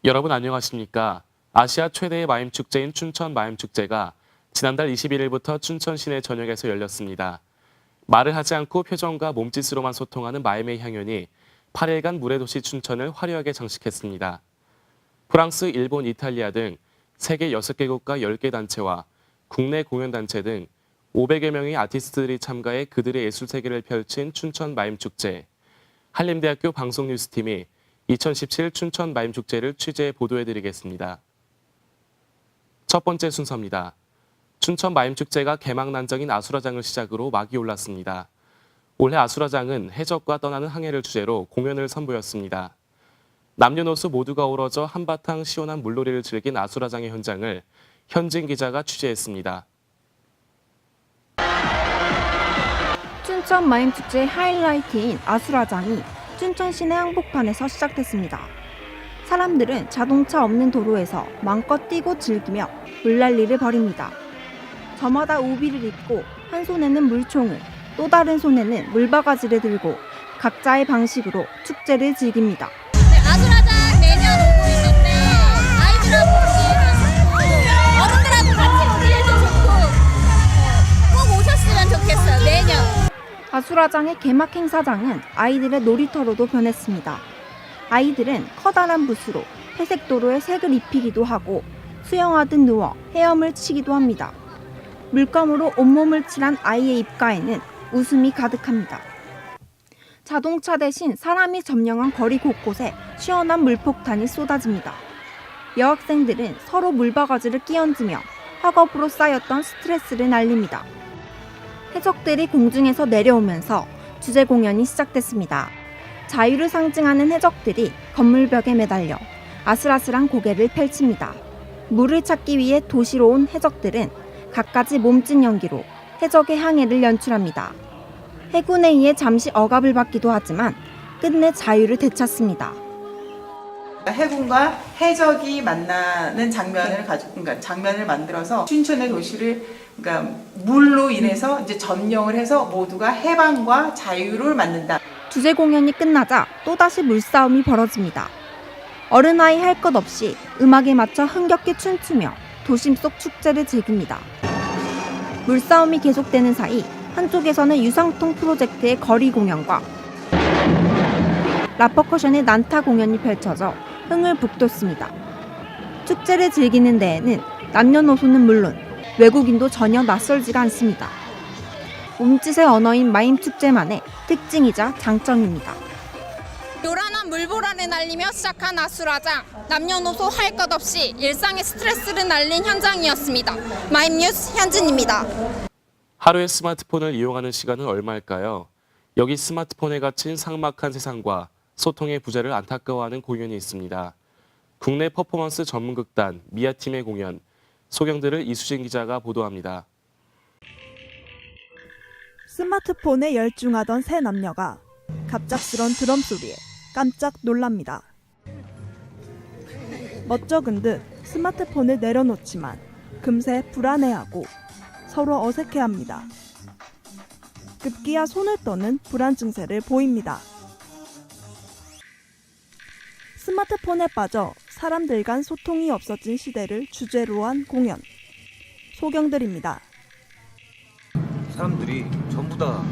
여러분 안녕하십니까? 아시아 최대의 마임 축제인 춘천 마임 축제가 지난달 21일부터 춘천 시내 전역에서 열렸습니다. 말을 하지 않고 표정과 몸짓으로만 소통하는 마임의 향연이 8일간 물의 도시 춘천을 화려하게 장식했습니다. 프랑스, 일본, 이탈리아 등 세계 6개국과 10개 단체와 국내 공연단체 등 500여 명의 아티스트들이 참가해 그들의 예술 세계를 펼친 춘천 마임 축제. 한림대학교 방송뉴스팀이 2017 춘천 마임 축제를 취재 보도해드리겠습니다. 첫 번째 순서입니다. 춘천 마임 축제가 개막 난정인 아수라장을 시작으로 막이 올랐습니다. 올해 아수라장은 해적과 떠나는 항해를 주제로 공연을 선보였습니다. 남녀노소 모두가 어우러져 한바탕 시원한 물놀이를 즐긴 아수라장의 현장을 현진 기자가 취재했습니다. 춘천 마임 축제의 하이라이트인 아수라장이 춘천 시내 한복판에서 시작됐습니다. 사람들은 자동차 없는 도로에서 마음껏 뛰고 즐기며 물난리를 벌입니다. 저마다 우비를 입고 한 손에는 물총을, 또 다른 손에는 물바가지를 들고 각자의 방식으로 축제를 즐깁니다. 아수라장 매년 오고 있는데 아이들하고 오기에도 좋고 어른들하고 같이 오기에도 좋고 꼭 오셨으면 좋겠어요. 매년. 아수라장의 개막 행사장은 아이들의 놀이터로도 변했습니다. 아이들은 커다란 붓으로 회색 도로에 색을 입히기도 하고 수영하듯 누워 헤엄을 치기도 합니다. 물감으로 온몸을 칠한 아이의 입가에는 웃음이 가득합니다. 자동차 대신 사람이 점령한 거리 곳곳에 시원한 물폭탄이 쏟아집니다. 여학생들은 서로 물바가지를 끼얹으며 학업으로 쌓였던 스트레스를 날립니다. 해적들이 공중에서 내려오면서 주제 공연이 시작됐습니다. 자유를 상징하는 해적들이 건물벽에 매달려 아슬아슬한 고개를 펼칩니다. 물을 찾기 위해 도시로 온 해적들은 갖가지 몸짓 연기로 해적의 항해를 연출합니다. 해군에 의해 잠시 억압을 받기도 하지만 끝내 자유를 되찾습니다. 해군과 해적이 만나는 장면을 만들어서 춘천의 도시를 물로 인해서 이제 점령을 해서 모두가 해방과 자유를 만든다. 주제 공연이 끝나자 또다시 물싸움이 벌어집니다. 어른아이 할 것 없이 음악에 맞춰 흥겹게 춤추며 도심 속 축제를 즐깁니다. 물싸움이 계속되는 사이 한쪽에서는 유상통 프로젝트의 거리 공연과 라퍼커션의 난타 공연이 펼쳐져 흥을 북돋습니다. 축제를 즐기는 데에는 남녀노소는 물론 외국인도 전혀 낯설지가 않습니다. 몸짓의 언어인 마임 축제만의 특징이자 장점입니다. 요란한 물보라를 날리며 시작한 아수라장. 남녀노소 할 것 없이 일상의 스트레스를 날린 현장이었습니다. 마임 뉴스 현진입니다. 하루에 스마트폰을 이용하는 시간은 얼마일까요? 여기 스마트폰에 갇힌 삭막한 세상과 소통의 부재를 안타까워하는 공연이 있습니다. 국내 퍼포먼스 전문극단 미아팀의 공연, 소경들을 이수진 기자가 보도합니다. 스마트폰에 열중하던 세 남녀가 갑작스런 드럼 소리에 깜짝 놀랍니다. 멋쩍은 듯 스마트폰을 내려놓지만 금세 불안해하고 서로 어색해합니다. 급기야 손을 떠는 불안 증세를 보입니다. 스마트폰에 빠져 사람들 간 소통이 없어진 시대를 주제로 한 공연, 소경들입니다. 사람들이 전부 다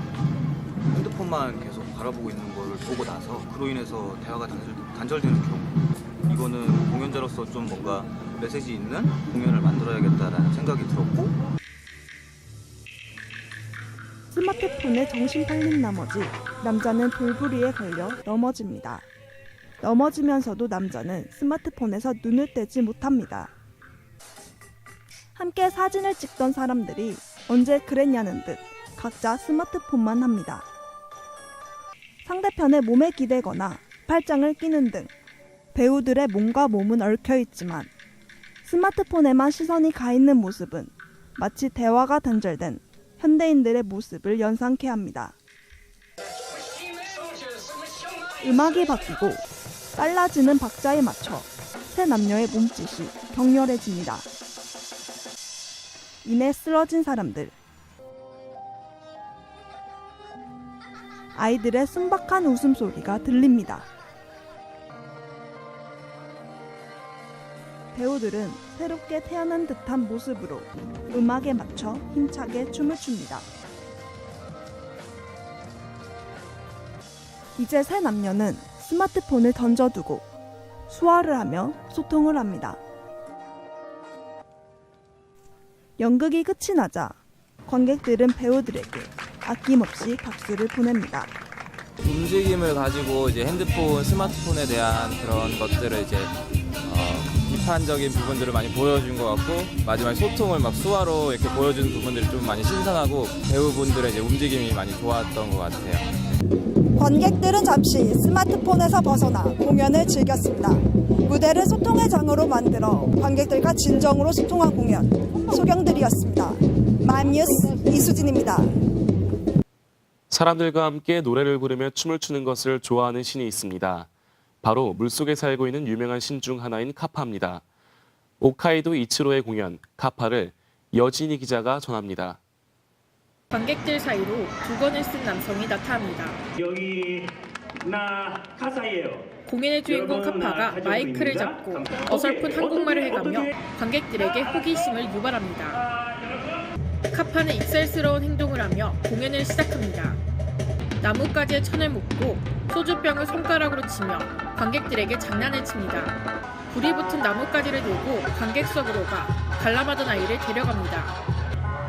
핸드폰만 계속 바라보고 있는 걸 보고 나서 그로 인해서 대화가 단절되는 경우, 이거는 공연자로서 좀 뭔가 메시지 있는 공연을 만들어야겠다라는 생각이 들었고, 스마트폰에 정신 팔린 나머지 남자는 돌부리에 걸려 넘어집니다. 넘어지면서도 남자는 스마트폰에서 눈을 떼지 못합니다. 함께 사진을 찍던 사람들이 언제 그랬냐는 듯 각자 스마트폰만 합니다. 상대편의 몸에 기대거나 팔짱을 끼는 등 배우들의 몸과 몸은 얽혀있지만 스마트폰에만 시선이 가 있는 모습은 마치 대화가 단절된 현대인들의 모습을 연상케 합니다. 음악이 바뀌고 빨라지는 박자에 맞춰 세 남녀의 몸짓이 격렬해집니다. 이내 쓰러진 사람들, 아이들의 순박한 웃음소리가 들립니다. 배우들은 새롭게 태어난 듯한 모습으로 음악에 맞춰 힘차게 춤을 춥니다. 이제 세 남녀는 스마트폰을 던져두고 수화를 하며 소통을 합니다. 연극이 끝이 나자 관객들은 배우들에게 아낌없이 박수를 보냅니다. 움직임을 가지고 이제 핸드폰, 스마트폰에 대한 그런 것들을 이제 비판적인 부분들을 많이 보여준 것 같고 마지막에 소통을 막 수화로 이렇게 보여준 부분들이 좀 많이 신선하고 배우분들의 이제 움직임이 많이 좋았던 것 같아요. 관객들은 잠시 스마트폰에서 벗어나 공연을 즐겼습니다. 무대를 소통의 장으로 만들어 관객들과 진정으로 소통한 공연 소경들이었습니다. 마임뉴스 이수진입니다. 사람들과 함께 노래를 부르며 춤을 추는 것을 좋아하는 신이 있습니다. 바로 물속에 살고 있는 유명한 신 중 하나인 카파입니다. 홋카이도 이치로의 공연 카파를 여진희 기자가 전합니다. 관객들 사이로 두건을 쓴 남성이 나타납니다. 여기 나 카사예요. 공연의 주인공 카파가 마이크를 잡고 어설픈 한국말을 해가며 관객들에게 호기심을 유발합니다. 카파는 익살스러운 행동을 하며 공연을 시작합니다. 나뭇가지에 천을 묶고 소주병을 손가락으로 치며 관객들에게 장난을 칩니다. 불이 붙은 나뭇가지를 들고 관객석으로 가 관람하던 아이를 데려갑니다.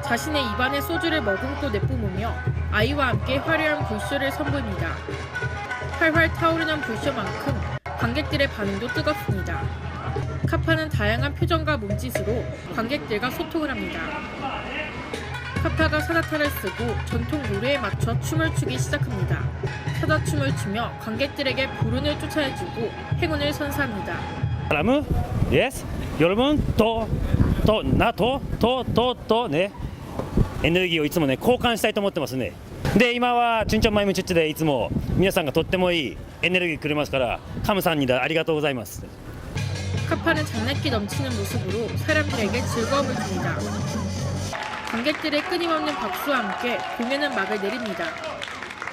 자신의 입안에 소주를 머금고 내뿜으며 아이와 함께 화려한 불쇼를 선보입니다. 활활 타오르는 불쇼만큼 관객들의 반응도 뜨겁습니다. 카파는 다양한 표정과 몸짓으로 관객들과 소통을 합니다. 카파가 사자타를 쓰고 전통 노래에 맞춰 춤을 추기 시작합니다. 사자춤을 추며 관객들에게 불운을 쫓아내주고 행운을 선사합니다. 사람은 yes. 여러분 또ねエネルギーをいつもね交換したいと思ってますね。で今はチュンチョンマイムチュッチでいつも皆さんがとってもいいエネルギーくれますからカムさんにありがとうございます。 카파는 장난기 넘치는 모습으로 사람들에게 즐거움을 줍니다. 관객들의 끊임없는 박수와 함께 공연은 막을 내립니다.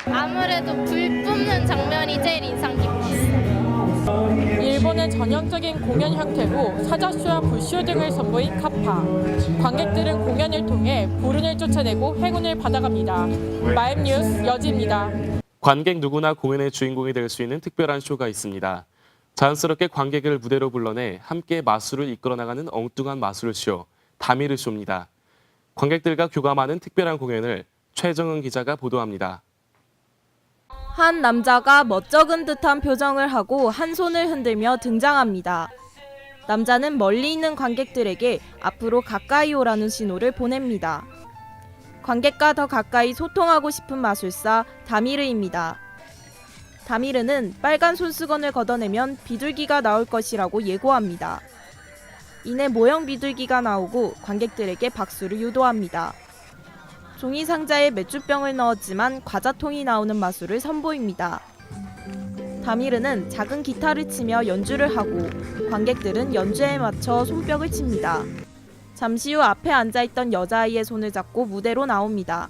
아무래도 불 뿜는 장면이 제일 인상 깊었어요. 일본의 전형적인 공연 형태로 사자쇼와 불쇼 등을 선보인 카파. 관객들은 공연을 통해 불운을 쫓아내고 행운을 받아갑니다. 마임뉴스 여지입니다. 관객 누구나 공연의 주인공이 될 수 있는 특별한 쇼가 있습니다. 자연스럽게 관객을 무대로 불러내 함께 마술을 이끌어 나가는 엉뚱한 마술쇼, 다미르쇼입니다. 관객들과 교감하는 특별한 공연을 최정은 기자가 보도합니다. 한 남자가 멋쩍은 듯한 표정을 하고 한 손을 흔들며 등장합니다. 남자는 멀리 있는 관객들에게 앞으로 가까이 오라는 신호를 보냅니다. 관객과 더 가까이 소통하고 싶은 마술사 다미르입니다. 다미르는 빨간 손수건을 걷어내면 비둘기가 나올 것이라고 예고합니다. 이내 모형 비둘기가 나오고 관객들에게 박수를 유도합니다. 종이 상자에 맥주병을 넣었지만 과자통이 나오는 마술을 선보입니다. 다미르는 작은 기타를 치며 연주를 하고 관객들은 연주에 맞춰 손뼉을 칩니다. 잠시 후 앞에 앉아있던 여자아이의 손을 잡고 무대로 나옵니다.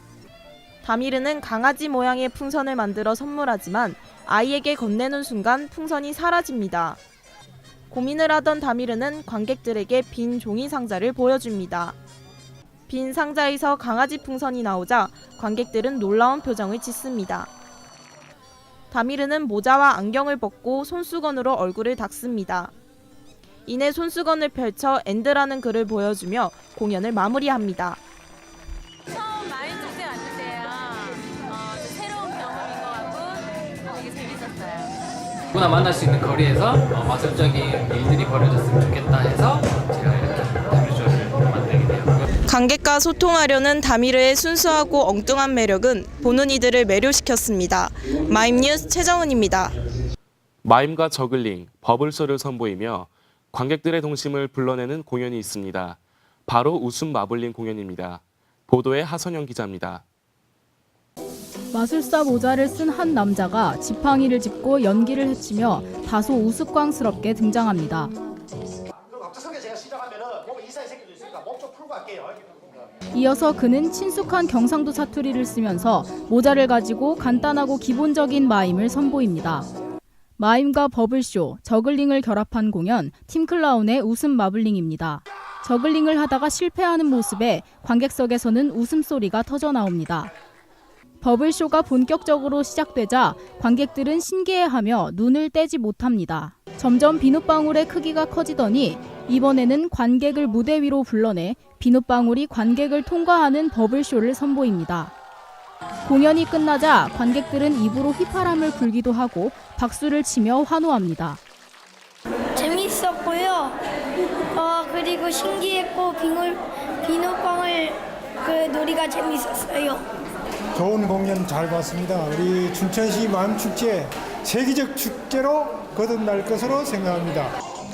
다미르는 강아지 모양의 풍선을 만들어 선물하지만 아이에게 건네는 순간 풍선이 사라집니다. 고민을 하던 다미르는 관객들에게 빈 종이 상자를 보여줍니다. 빈 상자에서 강아지 풍선이 나오자 관객들은 놀라운 표정을 짓습니다. 다미르는 모자와 안경을 벗고 손수건으로 얼굴을 닦습니다. 이내 손수건을 펼쳐 엔드라는 글을 보여주며 공연을 마무리합니다. 처음 마인 축제 왔을 때요. 새로운 경험인 것 같고 되게 재밌었어요. 누구나 만날 수 있는 거리에서 마술적인 일들이 벌어졌으면 좋겠다 해서 제가 이렇게 다미르쇼를 만들게 되었고요. 관객과 소통하려는 다미르의 순수하고 엉뚱한 매력은 보는 이들을 매료시켰습니다. 마임뉴스 최정은입니다. 마임과 저글링, 버블쇼를 선보이며 관객들의 동심을 불러내는 공연이 있습니다. 바로 웃음 마블링 공연입니다. 보도에 하선영 기자입니다. 마술사 모자를 쓴 한 남자가 지팡이를 짚고 연기를 헤치며 다소 우스꽝스럽게 등장합니다. 이어서 그는 친숙한 경상도 사투리를 쓰면서 모자를 가지고 간단하고 기본적인 마임을 선보입니다. 마임과 버블쇼, 저글링을 결합한 공연 팀클라운의 웃음 마블링입니다. 저글링을 하다가 실패하는 모습에 관객석에서는 웃음소리가 터져나옵니다. 버블쇼가 본격적으로 시작되자 관객들은 신기해하며 눈을 떼지 못합니다. 점점 비눗방울의 크기가 커지더니 이번에는 관객을 무대 위로 불러내 비눗방울이 관객을 통과하는 버블쇼를 선보입니다. 공연이 끝나자 관객들은 입으로 휘파람을 불기도 하고 박수를 치며 환호합니다. 재밌었고요. 그리고 신기했고 비눗방울 그 놀이가 재밌었어요. 좋은 공연 잘 봤습니다. 우리 춘천시 마음축제 세계적 축제로 거듭날 것으로 생각합니다.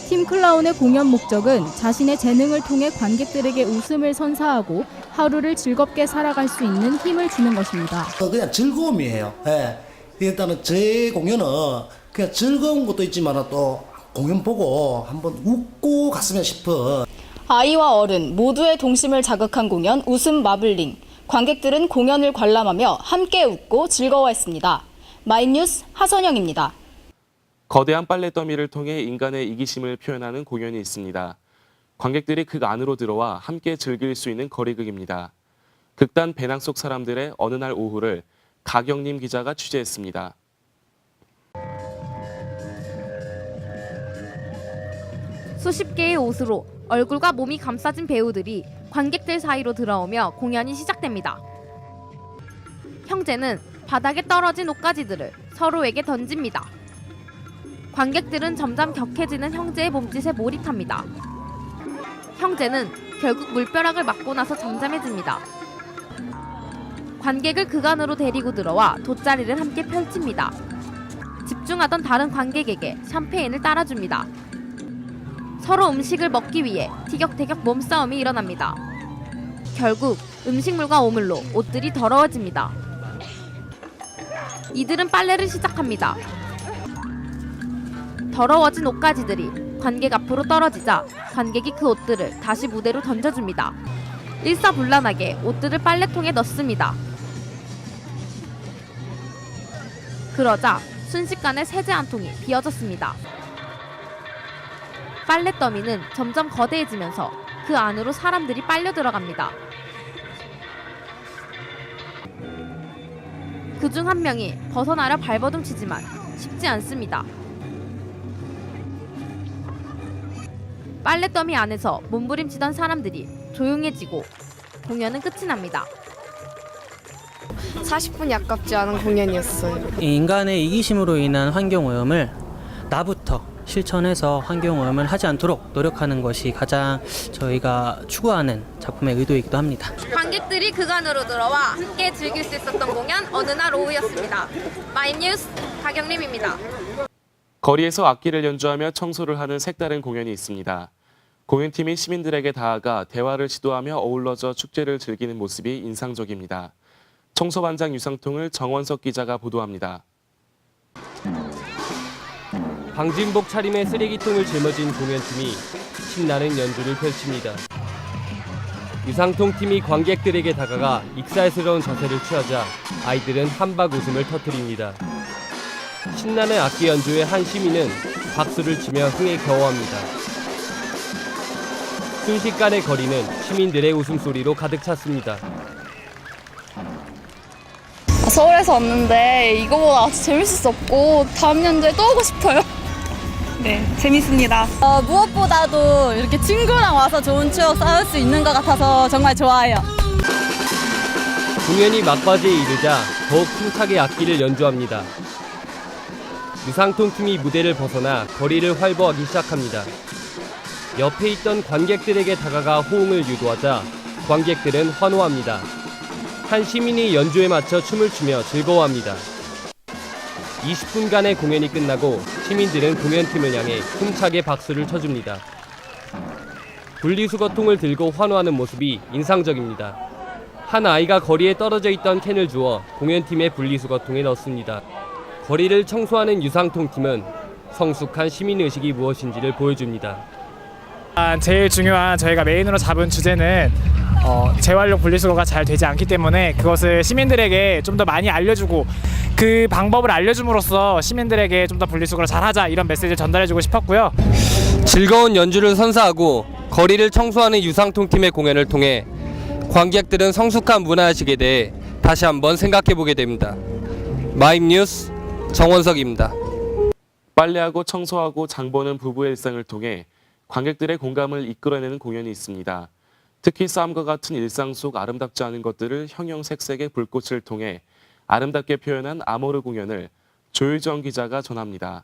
팀 클라운의 공연 목적은 자신의 재능을 통해 관객들에게 웃음을 선사하고 하루를 즐겁게 살아갈 수 있는 힘을 주는 것입니다. 그냥 즐거움이에요. 예. 일단은 제 공연은 그냥 즐거운 것도 있지만 또 공연 보고 한번 웃고 갔으면 싶은. 아이와 어른 모두의 동심을 자극한 공연 웃음 마블링. 관객들은 공연을 관람하며 함께 웃고 즐거워했습니다. 마임뉴스 하선영입니다. 거대한 빨래 더미를 통해 인간의 이기심을 표현하는 공연이 있습니다. 관객들이 극 안으로 들어와 함께 즐길 수 있는 거리극입니다. 극단 배낭 속 사람들의 어느 날 오후를 가경림 기자가 취재했습니다. 수십 개의 옷으로 얼굴과 몸이 감싸진 배우들이 관객들 사이로 들어오며 공연이 시작됩니다. 형제는 바닥에 떨어진 옷가지들을 서로에게 던집니다. 관객들은 점점 격해지는 형제의 몸짓에 몰입합니다. 형제는 결국 물벼락을 맞고 나서 잠잠해집니다. 관객을 극 안으로 데리고 들어와 돗자리를 함께 펼칩니다. 집중하던 다른 관객에게 샴페인을 따라줍니다. 서로 음식을 먹기 위해 티격태격 몸싸움이 일어납니다. 결국 음식물과 오물로 옷들이 더러워집니다. 이들은 빨래를 시작합니다. 더러워진 옷가지들이 관객 앞으로 떨어지자 관객이 그 옷들을 다시 무대로 던져줍니다. 일사불란하게 옷들을 빨래통에 넣습니다. 그러자 순식간에 세제 한 통이 비어졌습니다. 빨래 더미는 점점 거대해지면서 그 안으로 사람들이 빨려 들어갑니다. 그중 한 명이 벗어나려 발버둥치지만 쉽지 않습니다. 빨래 더미 안에서 몸부림치던 사람들이 조용해지고 공연은 끝이 납니다. 40분이 아깝지 않은 공연이었어요. 인간의 이기심으로 인한 환경오염을 나부터 실천해서 환경오염을 하지 않도록 노력하는 것이 가장 저희가 추구하는 작품의 의도이기도 합니다. 관객들이 극 안으로 들어와 함께 즐길 수 있었던 공연 어느 날 오후였습니다. 마임뉴스 가경림입니다. 거리에서 악기를 연주하며 청소를 하는 색다른 공연이 있습니다. 공연팀이 시민들에게 다가가 대화를 시도하며 어우러져 축제를 즐기는 모습이 인상적입니다. 청소반장 유상통을 정원석 기자가 보도합니다. 방진복 차림에 쓰레기통을 짊어진 공연팀이 신나는 연주를 펼칩니다. 유상통 팀이 관객들에게 다가가 익살스러운 자세를 취하자 아이들은 한박 웃음을 터뜨립니다. 신나는 악기 연주에 한 시민은 박수를 치며 흥에 겨워합니다. 순식간의 거리는 시민들의 웃음소리로 가득 찼습니다. 서울에서 왔는데 이거보다 아주 재밌었었고 다음 연도에 또 오고 싶어요. 네, 재밌습니다. 무엇보다도 이렇게 친구랑 와서 좋은 추억 쌓을 수 있는 것 같아서 정말 좋아해요. 공연이 막바지에 이르자 더욱 힘차게 악기를 연주합니다. 유상통 팀이 무대를 벗어나 거리를 활보하기 시작합니다. 옆에 있던 관객들에게 다가가 호응을 유도하자 관객들은 환호합니다. 한 시민이 연주에 맞춰 춤을 추며 즐거워합니다. 20분간의 공연이 끝나고 시민들은 공연팀을 향해 힘차게 박수를 쳐줍니다. 분리수거통을 들고 환호하는 모습이 인상적입니다. 한 아이가 거리에 떨어져 있던 캔을 주워 공연팀의 분리수거통에 넣습니다. 거리를 청소하는 유상통팀은 성숙한 시민의식이 무엇인지를 보여줍니다. 제일 중요한 저희가 메인으로 잡은 주제는 재활용 분리수거가 잘 되지 않기 때문에 그것을 시민들에게 좀 더 많이 알려주고 그 방법을 알려줌으로써 시민들에게 좀 더 분리수거를 잘하자 이런 메시지를 전달해주고 싶었고요. 즐거운 연주를 선사하고 거리를 청소하는 유상통팀의 공연을 통해 관객들은 성숙한 문화의식에 대해 다시 한번 생각해보게 됩니다. 마임뉴스 정원석입니다. 빨래하고 청소하고 장보는 부부의 일상을 통해 관객들의 공감을 이끌어내는 공연이 있습니다. 특히 싸움과 같은 일상 속 아름답지 않은 것들을 형형색색의 불꽃을 통해 아름답게 표현한 아모르 공연을 조유정 기자가 전합니다.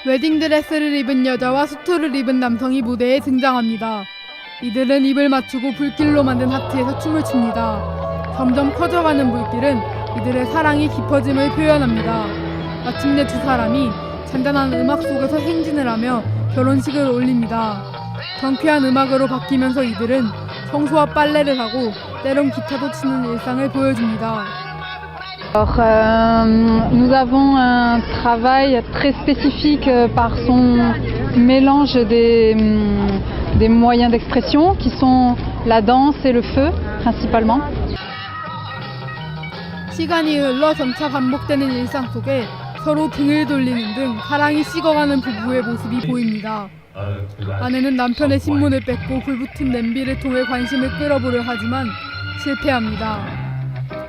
웨딩드레스를 입은 여자와 수트를 입은 남성이 무대에 등장합니다. 이들은 입을 맞추고 불길로 만든 하트에서 춤을 춥니다. 점점 커져가는 불길은 이들의 사랑이 깊어짐을 표현합니다. 마침내 두 사람이 잔잔한 음악 속에서 행진을 하며 결혼식을 올립니다. 경쾌한 음악으로 바뀌면서 이들은 청소와 빨래를 하고 때론 기타도 치는 일상을 보여줍니다. Nous avons un travail très spécifique par son mélange des moyens d'expression qui sont la danse et le feu principalement. 시간이 흘러 점차 반복되는 일상 속에 서로 등을 돌리는 등 사랑이 식어가는 부부의 모습이 보입니다. 아내는 남편의 신문을 뺏고 불붙은 냄비를 통해 관심을 끌어보려 하지만 실패합니다.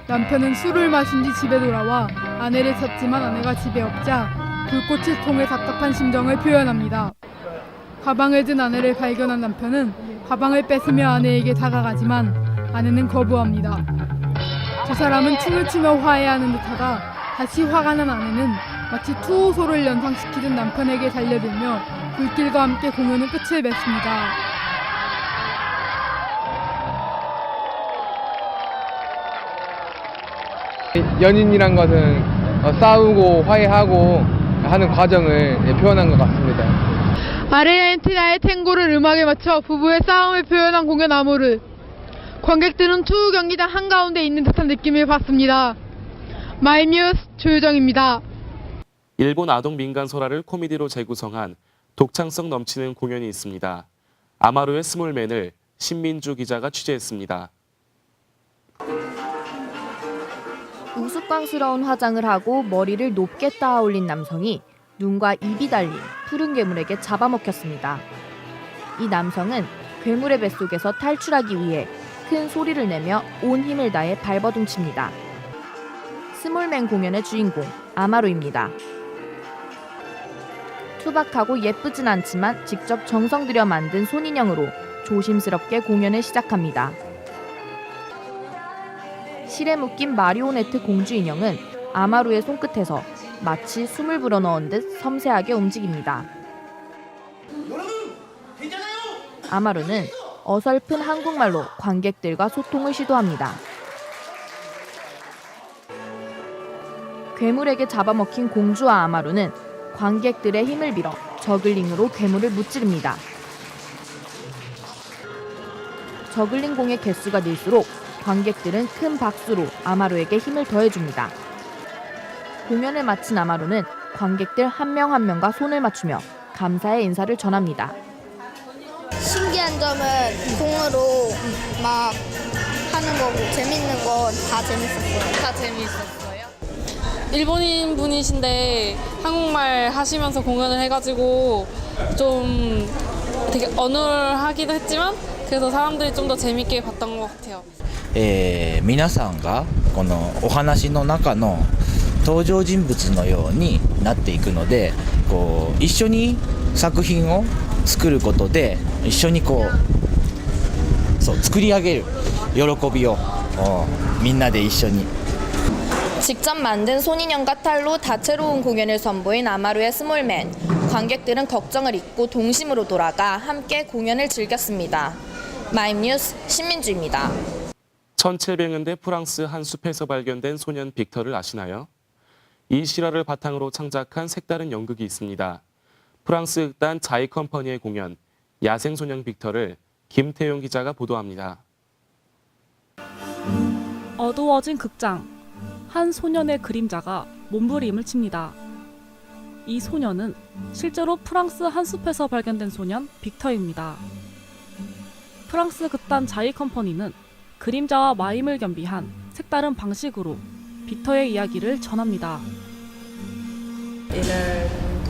남편은 술을 마신 뒤 집에 돌아와 아내를 찾지만 아내가 집에 없자 불꽃을 통해 답답한 심정을 표현합니다. 가방을 든 아내를 발견한 남편은 가방을 뺏으며 아내에게 다가가지만 아내는 거부합니다. 두 사람은 춤을 추며 화해하는 듯하다 다시 화가 난 아내는 마치 투호소를 연상시키듯 남편에게 달려들며 불길과 함께 공연은 끝을 맺습니다. 연인이란 것은 싸우고 화해하고 하는 과정을 표현한 것 같습니다. 아르헨티나의 탱고를 음악에 맞춰 부부의 싸움을 표현한 공연 아모르. 관객들은 투 경기장 한가운데 있는 듯한 느낌을 받습니다. 마임뉴스 조유정입니다. 일본 아동 민간 소라를 코미디로 재구성한 독창성 넘치는 공연이 있습니다. 아마루의 스몰맨을 신민주 기자가 취재했습니다. 우스꽝스러운 화장을 하고 머리를 높게 따 올린 남성이 눈과 입이 달린 푸른 괴물에게 잡아먹혔습니다. 이 남성은 괴물의 뱃속에서 탈출하기 위해 큰 소리를 내며 온 힘을 다해 발버둥칩니다. 스몰맨 공연의 주인공 아마루입니다. 투박하고 예쁘진 않지만 직접 정성 들여 만든 손인형으로 조심스럽게 공연을 시작합니다. 실에 묶인 마리오네트 공주 인형은 아마루의 손끝에서 마치 숨을 불어넣은 듯 섬세하게 움직입니다. 아마루는 어설픈 한국말로 관객들과 소통을 시도합니다. 괴물에게 잡아먹힌 공주와 아마루는 관객들의 힘을 빌어 저글링으로 괴물을 무찌릅니다. 저글링 공의 개수가 늘수록 관객들은 큰 박수로 아마루에게 힘을 더해줍니다. 공연을 마친 아마루는 관객들 한 명 한 명과 손을 맞추며 감사의 인사를 전합니다. 신기한 점은 공으로 막 하는 거고 재밌는 건 다 재밌었어요. 다 재밌었어요. 일본인 분이신데 한국말 하시면서 공연을 해가지고 좀 되게 어눌하기도 했지만 그래서 사람들이 좀 더 재밌게 봤던 것 같아요. 皆さんがこのお話の中の登場人物のようになっていくので、こう一緒に作品を作ることで一緒にこう作り上げる喜びをみんなで一緒に 직접 만든 손인형과 탈로 다채로운 공연을 선보인 아마루의 스몰맨. 관객들은 걱정을 잊고 동심으로 돌아가 함께 공연을 즐겼습니다. 마임뉴스 신민주입니다. 1700년대 프랑스 한 숲에서 발견된 소년 빅터를 아시나요? 이 실화를 바탕으로 창작한 색다른 연극이 있습니다. 프랑스 극단 자이 컴퍼니의 공연 야생소년 빅터를 김태용 기자가 보도합니다. 어두워진 극장. 한 소년의 그림자가 몸부림을 칩니다. 이 소년은 실제로 프랑스 한 숲에서 발견된 소년 빅터입니다. 프랑스 극단 자이 컴퍼니는 그림자와 마임을 겸비한 색다른 방식으로 빅터의 이야기를 전합니다.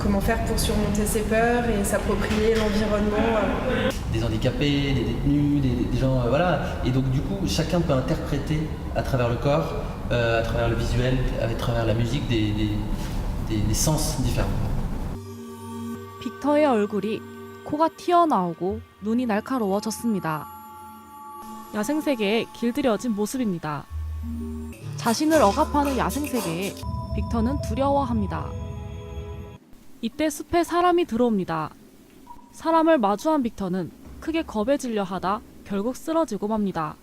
Comment faire pour surmonter ses peurs et s'approprier l'environnement. Des handicapés, des détenus, des gens, voilà. Et donc du coup, chacun peut interpréter à travers le corps, à travers le visuel, à travers la musique, des sens différents. 빅터의 얼굴이 코가 튀어나오고 눈이 날카로워졌습니다. 야생세계에 길들여진 모습입니다. 자신을 억압하는 야생세계에 빅터는 두려워합니다. 이때 숲에 사람이 들어옵니다. 사람을 마주한 빅터는 크게 겁에 질려 하다 결국 쓰러지고 맙니다.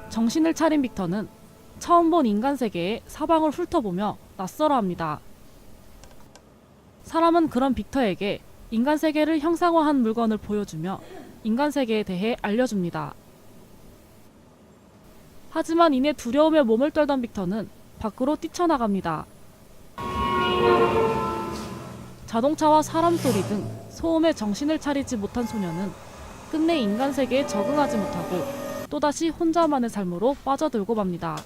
정신을 차린 빅터는 처음 본 인간 세계의 사방을 훑어보며 낯설어합니다. 사람은 그런 빅터에게 인간 세계를 형상화한 물건을 보여주며 인간 세계에 대해 알려줍니다. 하지만 이내 두려움에 몸을 떨던 빅터는 밖으로 뛰쳐나갑니다. 자동차와 사람 소리 등 소음에 정신을 차리지 못한 소녀는 끝내 인간 세계에 적응하지 못하고 또다시 혼자만의 삶으로 빠져들고 맙니다.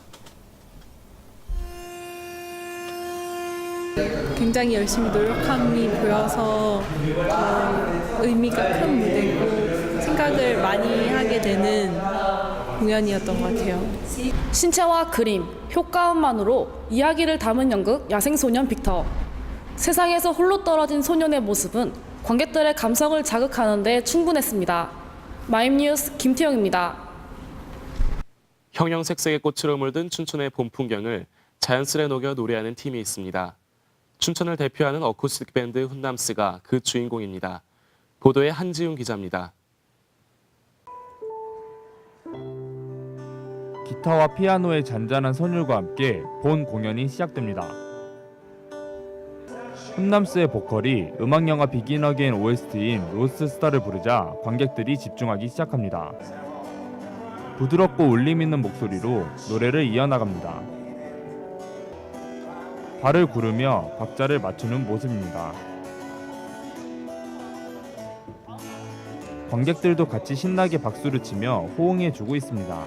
굉장히 열심히 노력함이 보여서 의미가 큰 무대고 생각을 많이 하게 되는 공연이었던 것 같아요. 신체와 그림, 효과음만으로 이야기를 담은 연극 야생소년 빅터. 세상에서 홀로 떨어진 소년의 모습은 관객들의 감성을 자극하는 데 충분했습니다. 마임뉴스 김태영입니다. 형형색색의 꽃으로 물든 춘천의 봄 풍경을 자연스레 녹여 노래하는 팀이 있습니다. 춘천을 대표하는 어쿠스틱 밴드 훈남스가 그 주인공입니다. 보도에 한지훈 기자입니다. 기타와 피아노의 잔잔한 선율과 함께 본 공연이 시작됩니다. 훈남스의 보컬이 음악영화 비긴 어게인 OST인 로스트 스타를 부르자 관객들이 집중하기 시작합니다. 부드럽고 울림 있는 목소리로 노래를 이어나갑니다. 발을 구르며 박자를 맞추는 모습입니다. 관객들도 같이 신나게 박수를 치며 호응해주고 있습니다.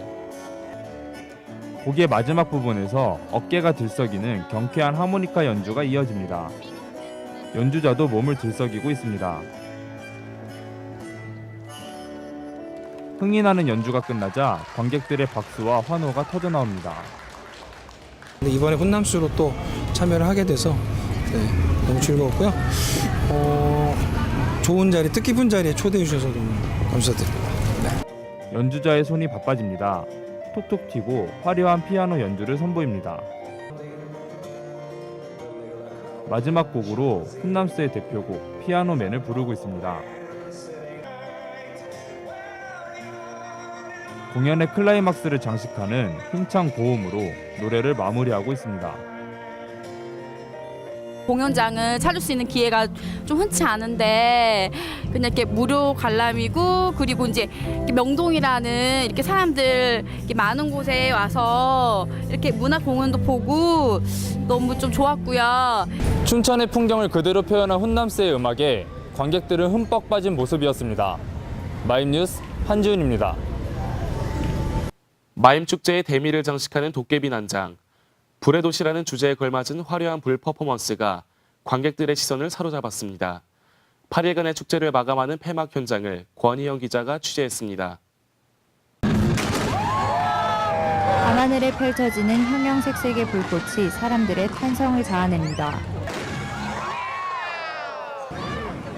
곡의 마지막 부분에서 어깨가 들썩이는 경쾌한 하모니카 연주가 이어집니다. 연주자도 몸을 들썩이고 있습니다. 흥이 나는 연주가 끝나자 관객들의 박수와 환호가 터져나옵니다. 이번에 훈남스로 또 참여를 하게 돼서 너무 즐거웠고요. 좋은 자리, 뜻깊은 자리에 초대해 주셔서 너무 감사드립니다. 연주자의 손이 바빠집니다. 톡톡 튀고 화려한 피아노 연주를 선보입니다. 마지막 곡으로 훈남스의 대표곡 피아노맨을 부르고 있습니다. 공연의 클라이막스를 장식하는 힘찬 고음으로 노래를 마무리하고 있습니다. 공연장을 찾을 수 있는 기회가 좀 흔치 않은데 그냥 이렇게 무료 관람이고 그리고 이제 명동이라는 이렇게 사람들 이렇게 많은 곳에 와서 이렇게 문화 공연도 보고 너무 좀 좋았고요. 춘천의 풍경을 그대로 표현한 훈남스의 음악에 관객들은 흠뻑 빠진 모습이었습니다. 마임뉴스 한지훈입니다. 마임축제의 대미를 장식하는 도깨비 난장. 불의 도시라는 주제에 걸맞은 화려한 불 퍼포먼스가 관객들의 시선을 사로잡았습니다. 8일간의 축제를 마감하는 폐막 현장을 권희영 기자가 취재했습니다. 밤하늘에 펼쳐지는 형형색색의 불꽃이 사람들의 탄성을 자아냅니다.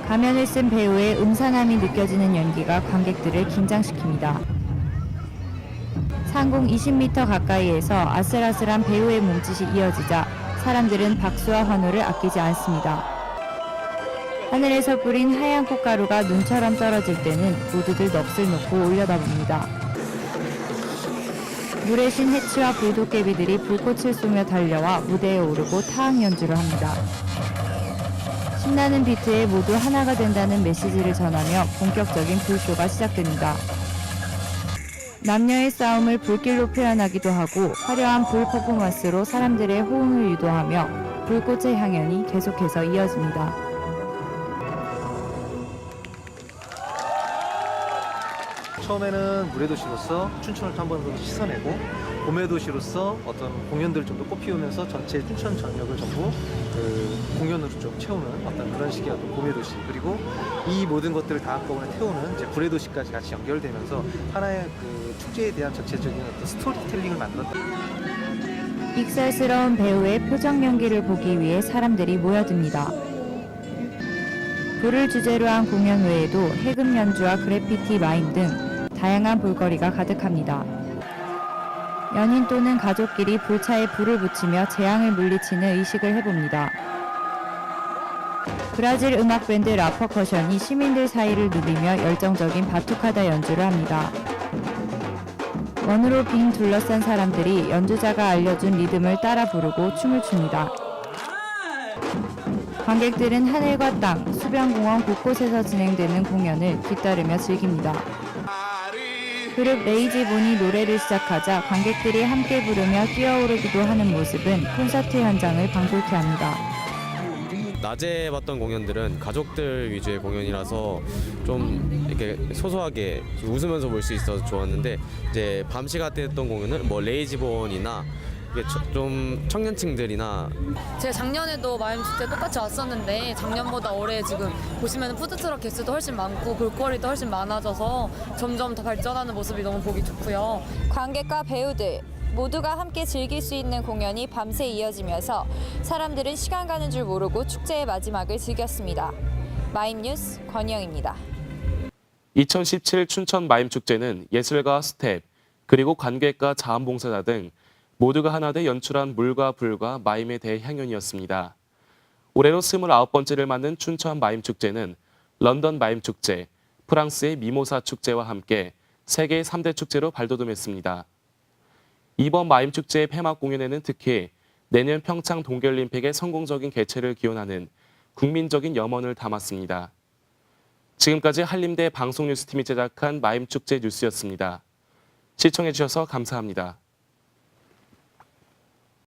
가면을 쓴 배우의 음산함이 느껴지는 연기가 관객들을 긴장시킵니다. 상공 20m 가까이에서 아슬아슬한 배우의 몸짓이 이어지자 사람들은 박수와 환호를 아끼지 않습니다. 하늘에서 뿌린 하얀 꽃가루가 눈처럼 떨어질 때는 모두들 넋을 놓고 올려다봅니다. 물의 신 해치와 불도깨비들이 불꽃을 쏘며 달려와 무대에 오르고 타악 연주를 합니다. 신나는 비트에 모두 하나가 된다는 메시지를 전하며 본격적인 불쇼가 시작됩니다. 남녀의 싸움을 불길로 표현하기도 하고 화려한 불 퍼포먼스로 사람들의 호응을 유도하며 불꽃의 향연이 계속해서 이어집니다. 처음에는 물의 도시로서 춘천을 또 한 번 더 씻어내고 봄의 도시로서 어떤 공연들을 좀 더 꽃피우면서 전체 춘천 전역을 전부 공연으로 좀 채우는 어떤 그런 식의 어떤 봄의 도시, 그리고 이 모든 것들을 다 한꺼번에 태우는 이제 불의 도시까지 같이 연결되면서 하나의 그 축제에 대한 전체적인 어떤 스토리텔링을 만들었다. 익살스러운 배우의 표정 연기를 보기 위해 사람들이 모여듭니다. 불을 주제로 한 공연 외에도 해금 연주와 그래피티 마임 등 다양한 볼거리가 가득합니다. 연인 또는 가족끼리 불차에 불을 붙이며 재앙을 물리치는 의식을 해봅니다. 브라질 음악밴드 라퍼커션이 시민들 사이를 누비며 열정적인 바투카다 연주를 합니다. 원으로 빙 둘러싼 사람들이 연주자가 알려준 리듬을 따라 부르고 춤을 춥니다. 관객들은 하늘과 땅, 수변공원 곳곳에서 진행되는 공연을 뒤따르며 즐깁니다. 그룹 레이지본이 노래를 시작하자 관객들이 함께 부르며 뛰어오르기도 하는 모습은 콘서트 현장을 방불케 합니다. 낮에 봤던 공연들은 가족들 위주의 공연이라서 좀 이렇게 소소하게 웃으면서 볼 수 있어서 좋았는데, 이제 밤 시간대 했던 공연은 뭐 레이지본이나 좀 청년층들이나, 제가 작년에도 마임축제 똑같이 왔었는데 작년보다 올해 지금 보시면 푸드트럭 개수도 훨씬 많고 볼거리도 훨씬 많아져서 점점 더 발전하는 모습이 너무 보기 좋고요. 관객과 배우들 모두가 함께 즐길 수 있는 공연이 밤새 이어지면서 사람들은 시간 가는 줄 모르고 축제의 마지막을 즐겼습니다. 마임뉴스 권희영입니다. 2017 춘천 마임축제는 예술가 스텝, 그리고 관객과 자원봉사자 등 모두가 하나 돼 연출한 물과 불과 마임에 대해 향연이었습니다. 올해로 29번째를 맞는 춘천 마임축제는 런던 마임축제, 프랑스의 미모사 축제와 함께 세계 3대 축제로 발돋움했습니다. 이번 마임축제의 폐막 공연에는 특히 내년 평창 동계올림픽의 성공적인 개최를 기원하는 국민적인 염원을 담았습니다. 지금까지 한림대 방송뉴스팀이 제작한 마임축제 뉴스였습니다. 시청해주셔서 감사합니다.